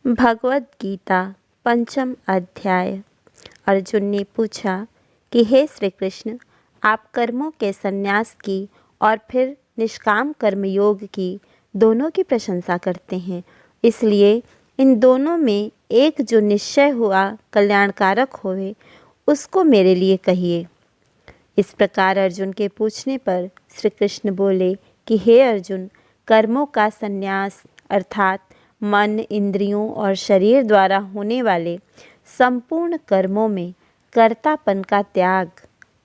भगवद गीता पंचम अध्याय। अर्जुन ने पूछा कि हे श्री कृष्ण, आप कर्मों के संन्यास की और फिर निष्काम कर्म योग की दोनों की प्रशंसा करते हैं, इसलिए इन दोनों में एक जो निश्चय हुआ कल्याणकारक होवे उसको मेरे लिए कहिए। इस प्रकार अर्जुन के पूछने पर श्री कृष्ण बोले कि हे अर्जुन, कर्मों का संन्यास अर्थात मन, इंद्रियों और शरीर द्वारा होने वाले संपूर्ण कर्मों में कर्तापन का त्याग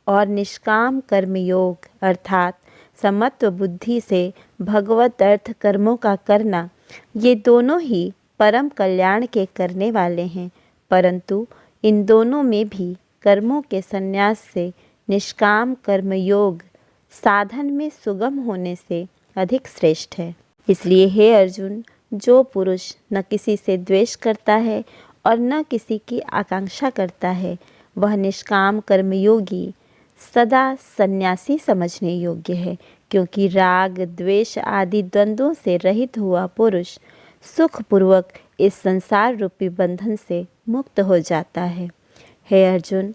और निष्काम कर्म योग अर्थात समत्व बुद्धि से भगवत अर्थ कर्मों का करना, ये दोनों ही परम कल्याण के करने वाले हैं। परंतु इन दोनों में भी कर्मों के संन्यास से निष्काम कर्म योग साधन में सुगम होने से अधिक श्रेष्ठ है। इसलिए हे अर्जुन, जो पुरुष न किसी से द्वेष करता है और न किसी की आकांक्षा करता है, वह निष्काम कर्मयोगी सदा सन्यासी समझने योग्य है, क्योंकि राग द्वेष आदि द्वंद्वों से रहित हुआ पुरुष सुखपूर्वक इस संसार रूपी बंधन से मुक्त हो जाता है। हे अर्जुन,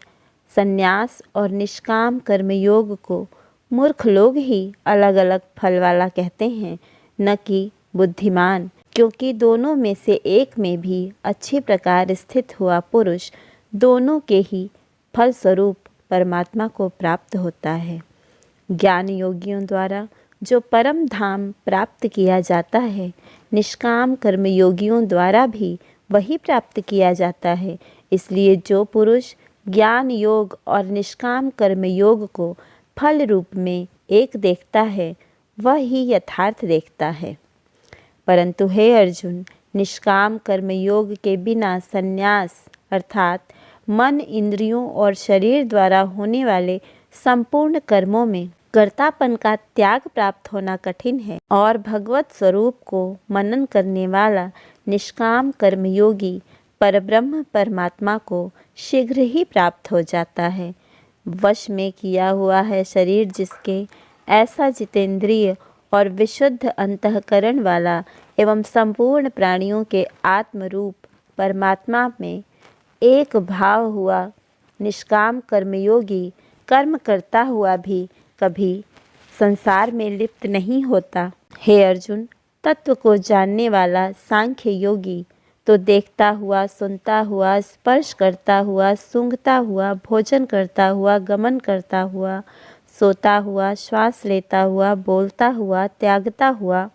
सन्यास और निष्काम कर्मयोग को मूर्ख लोग ही अलग अलग फल वाला कहते हैं, न कि बुद्धिमान, क्योंकि दोनों में से एक में भी अच्छी प्रकार स्थित हुआ पुरुष दोनों के ही फल स्वरूप परमात्मा को प्राप्त होता है। ज्ञान योगियों द्वारा जो परम धाम प्राप्त किया जाता है, निष्काम कर्मयोगियों द्वारा भी वही प्राप्त किया जाता है। इसलिए जो पुरुष ज्ञान योग और निष्काम कर्म योग को फल रूप में एक देखता है, वह ही यथार्थ देखता है। परंतु हे अर्जुन, निष्काम कर्म योग के बिना संन्यास अर्थात मन, इंद्रियों और शरीर द्वारा होने वाले संपूर्ण कर्मों में कर्तापन का त्याग प्राप्त होना कठिन है, और भगवत स्वरूप को मनन करने वाला निष्काम कर्मयोगी परब्रह्म परमात्मा को शीघ्र ही प्राप्त हो जाता है। वश में किया हुआ है शरीर जिसके, ऐसा जितेंद्रिय और विशुद्ध अंतःकरण वाला एवं संपूर्ण प्राणियों के आत्मरूप परमात्मा में एक भाव हुआ निष्काम कर्मयोगी कर्म करता हुआ भी कभी संसार में लिप्त नहीं होता। हे अर्जुन, तत्व को जानने वाला सांख्य योगी तो देखता हुआ, सुनता हुआ, स्पर्श करता हुआ, सूंघता हुआ, भोजन करता हुआ, गमन करता हुआ, सोता हुआ, श्वास लेता हुआ, बोलता हुआ, त्यागता हुआ,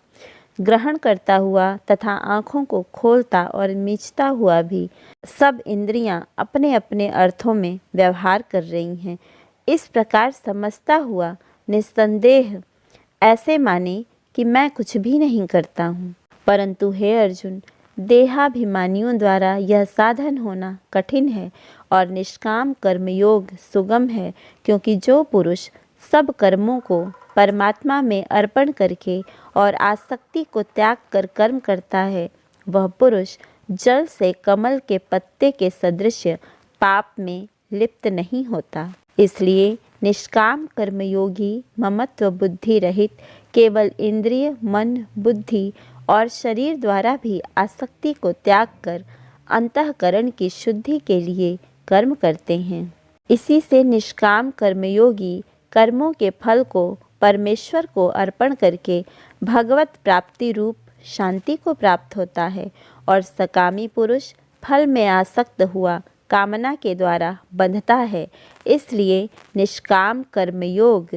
ग्रहण करता हुआ तथा आँखों को खोलता और मीचता हुआ भी सब इंद्रियां अपने अपने अर्थों में व्यवहार कर रही हैं। इस प्रकार समझता हुआ निस्संदेह ऐसे माने कि मैं कुछ भी नहीं करता हूँ। परंतु हे अर्जुन, देहाभिमानियों द्वारा यह साधन होना कठिन है और निष्काम कर्मयोग सुगम है, क्योंकि जो पुरुष सब कर्मों को परमात्मा में अर्पण करके और आसक्ति को त्याग कर कर्म करता है, वह पुरुष जल से कमल के पत्ते के सदृश पाप में लिप्त नहीं होता। इसलिए निष्काम कर्मयोगी ममत्व बुद्धि रहित केवल इंद्रिय, मन, बुद्धि और शरीर द्वारा भी आसक्ति को त्याग कर अंतःकरण की शुद्धि के लिए कर्म करते हैं। इसी से निष्काम कर्मयोगी कर्मों के फल को परमेश्वर को अर्पण करके भगवत प्राप्ति रूप शांति को प्राप्त होता है, और सकामी पुरुष फल में आसक्त हुआ कामना के द्वारा बंधता है। इसलिए निष्काम कर्मयोग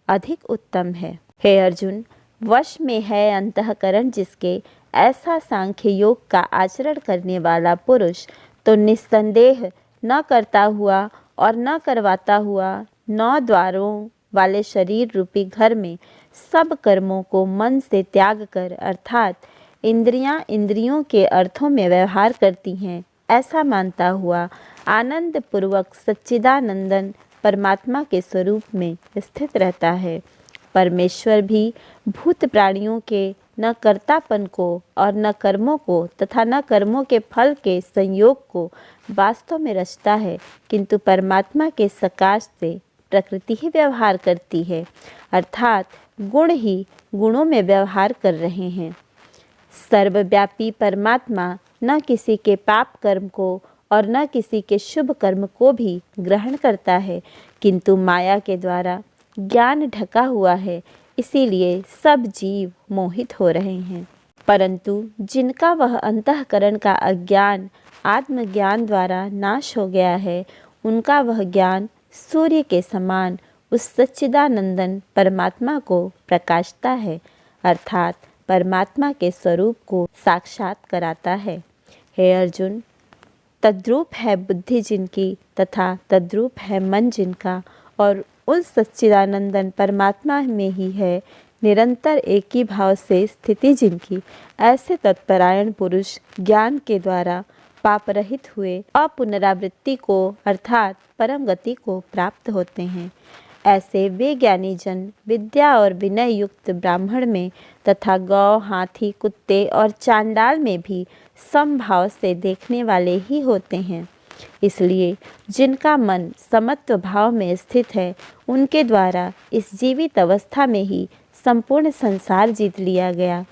अधिक उत्तम है। हे अर्जुन, वश में है अंतःकरण जिसके, ऐसा सांख्य योग का आचरण करने वाला पुरुष तो निस्संदेह न करता हुआ और न करवाता हुआ 9 द्वारों वाले शरीर रूपी घर में सब कर्मों को मन से त्याग कर अर्थात इंद्रियां इंद्रियों के अर्थों में व्यवहार करती हैं, ऐसा मानता हुआ आनंद पूर्वक सच्चिदानंदन परमात्मा के स्वरूप में स्थित रहता है। परमेश्वर भी भूत प्राणियों के न कर्तापन को और न कर्मों को तथा न कर्मों के फल के संयोग को वास्तव में रचता है, किंतु परमात्मा के सकाश से प्रकृति ही व्यवहार करती है, अर्थात गुण ही गुणों में व्यवहार कर रहे हैं। सर्वव्यापी परमात्मा न किसी के पाप कर्म को और न किसी के शुभ कर्म को भी ग्रहण करता है, किंतु माया के द्वारा ज्ञान ढका हुआ है, इसीलिए सब जीव मोहित हो रहे हैं। परंतु जिनका वह अंतःकरण का अज्ञान आत्मज्ञान द्वारा नाश हो गया है, उनका वह ज्ञान सूर्य के समान उस सच्चिदानंदन परमात्मा को प्रकाशता है, अर्थात परमात्मा के स्वरूप को साक्षात कराता है। हे अर्जुन, तद्रूप है बुद्धि जिनकी तथा तद्रूप है मन जिनका, और उस सच्चिदानंदन परमात्मा में ही है निरंतर एक ही भाव से स्थिति जिनकी, ऐसे तत्परायण पुरुष ज्ञान के द्वारा पाप रहित हुए अपुनरावृत्ति को अर्थात परम गति को प्राप्त होते हैं। ऐसे वे ज्ञानी जन विद्या और विनय युक्त ब्राह्मण में तथा गौ, हाथी, कुत्ते और चांडाल में भी समभाव से देखने वाले ही होते हैं। इसलिए जिनका मन समत्व भाव में स्थित है, उनके द्वारा इस जीवित अवस्था में ही संपूर्ण संसार जीत लिया गया,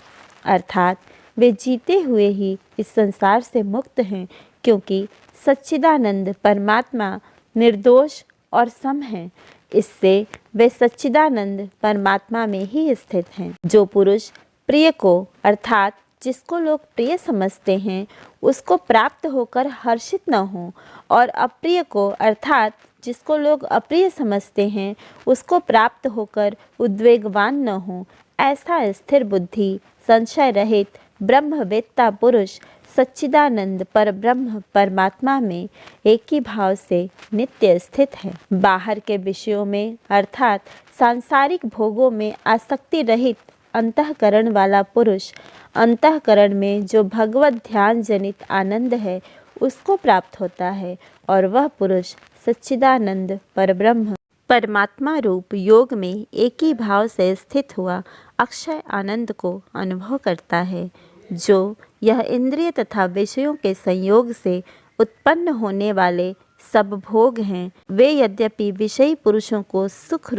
अर्थात वे जीते हुए ही इस संसार से मुक्त हैं, क्योंकि सच्चिदानंद परमात्मा निर्दोष और सम है। इससे वे सच्चिदानंद परमात्मा में ही स्थित हैं। जो पुरुष प्रिय को अर्थात जिसको लोग प्रिय समझते हैं उसको प्राप्त होकर हर्षित न हो, और अप्रिय को अर्थात जिसको लोग अप्रिय समझते हैं उसको प्राप्त होकर उद्वेगवान न हो, ऐसा स्थिर बुद्धि संशय रहित ब्रह्मवेत्ता पुरुष सच्चिदानंद परब्रह्म परमात्मा में एक ही भाव से नित्य स्थित है। बाहर के विषयों में अर्थात सांसारिक भोगों में आसक्ति रहित अंतःकरण वाला पुरुष अंतःकरण में जो भगवत ध्यान जनित आनंद है उसको प्राप्त होता है, और वह पुरुष सच्चिदानंद परब्रह्म परमात्मा रूप योग में एक ही भाव से स्थित हुआ अक्षय आनंद को अनुभव करता है। जो यह इंद्रिय तथा विषयों के संयोग से उत्पन्न होने वाले सब भोग हैं, वे यद्यपि विषयी पुरुषों को सुख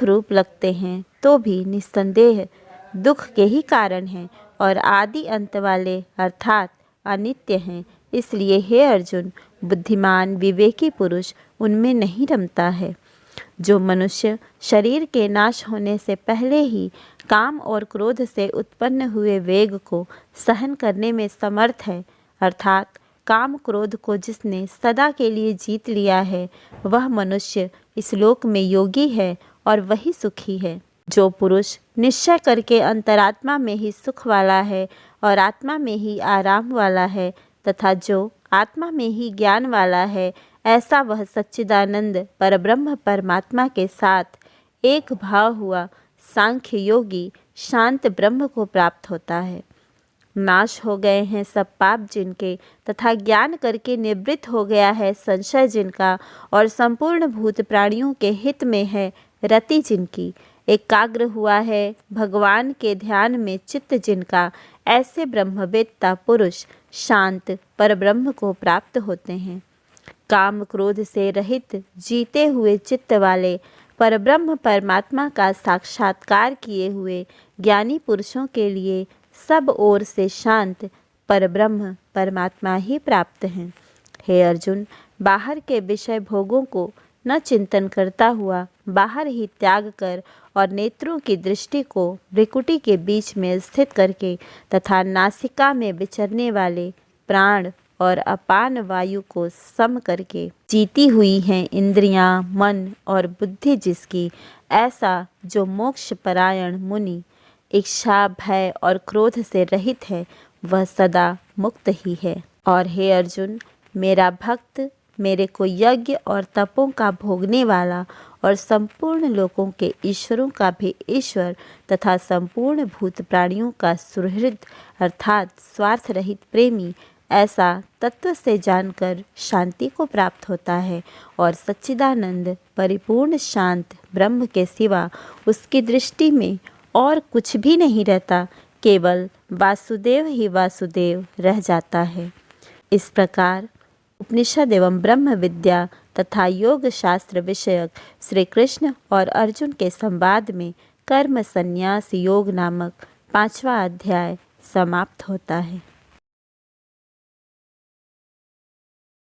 रूप लगते हैं, तो भी निस्संदेह दुख के ही कारण हैं और आदि अंत वाले अर्थात अनित्य हैं। इसलिए हे अर्जुन, बुद्धिमान विवेकी पुरुष उनमें नहीं रमता है। जो मनुष्य शरीर के नाश होने से पहले ही काम और क्रोध से उत्पन्न हुए वेग को सहन करने में समर्थ है, अर्थात काम क्रोध को जिसने सदा के लिए जीत लिया है, वह मनुष्य इस लोक में योगी है और वही सुखी है। जो पुरुष निश्चय करके अंतरात्मा में ही सुख वाला है और आत्मा में ही आराम वाला है तथा जो आत्मा में ही ज्ञान वाला है, ऐसा वह सच्चिदानंद परब्रह्म परमात्मा के साथ एक भाव हुआ सांख्य योगी शांत ब्रह्म को प्राप्त होता है। नाश हो गए हैं सब पाप जिनके तथा ज्ञान करके निवृत्त हो गया है संशय जिनका, और संपूर्ण भूत प्राणियों के हित में है रति जिनकी, एकाग्र हुआ है भगवान के ध्यान में चित्त जिनका, ऐसे ब्रह्मवेत्ता पुरुष शांत परब्रह्म को प्राप्त होते हैं। काम क्रोध से रहित जीते हुए चित्त वाले परब्रह्म परमात्मा का साक्षात्कार किए हुए ज्ञानी पुरुषों के लिए सब ओर से शांत परब्रह्म परमात्मा ही प्राप्त हैं। हे अर्जुन, बाहर के विषय भोगों को न चिंतन करता हुआ बाहर ही त्याग कर और नेत्रों की दृष्टि को भ्रिकुटी के बीच में स्थित करके तथा नासिका में विचरने वाले प्राण और अपान वायु को सम करके जीती हुई हैं इंद्रियां, मन और बुद्धि जिसकी, ऐसा जो मोक्ष परायण मुनि इच्छा, भय और क्रोध से रहित है, वह सदा मुक्त ही है। और हे अर्जुन, मेरा भक्त मेरे को यज्ञ और तपों का भोगने वाला और संपूर्ण लोकों के ईश्वरों का भी ईश्वर तथा संपूर्ण भूत प्राणियों का सुहृद अर्थात स्वार्थ रहित प्रेमी, ऐसा तत्व से जानकर शांति को प्राप्त होता है और सच्चिदानंद परिपूर्ण शांत ब्रह्म के सिवा उसकी दृष्टि में और कुछ भी नहीं रहता, केवल वासुदेव ही वासुदेव रह जाता है। इस प्रकार उपनिषद एवं ब्रह्म विद्या तथा योग शास्त्र विषयक श्री कृष्ण और अर्जुन के संवाद में कर्म संन्यास योग नामक 5वां अध्याय समाप्त होता है।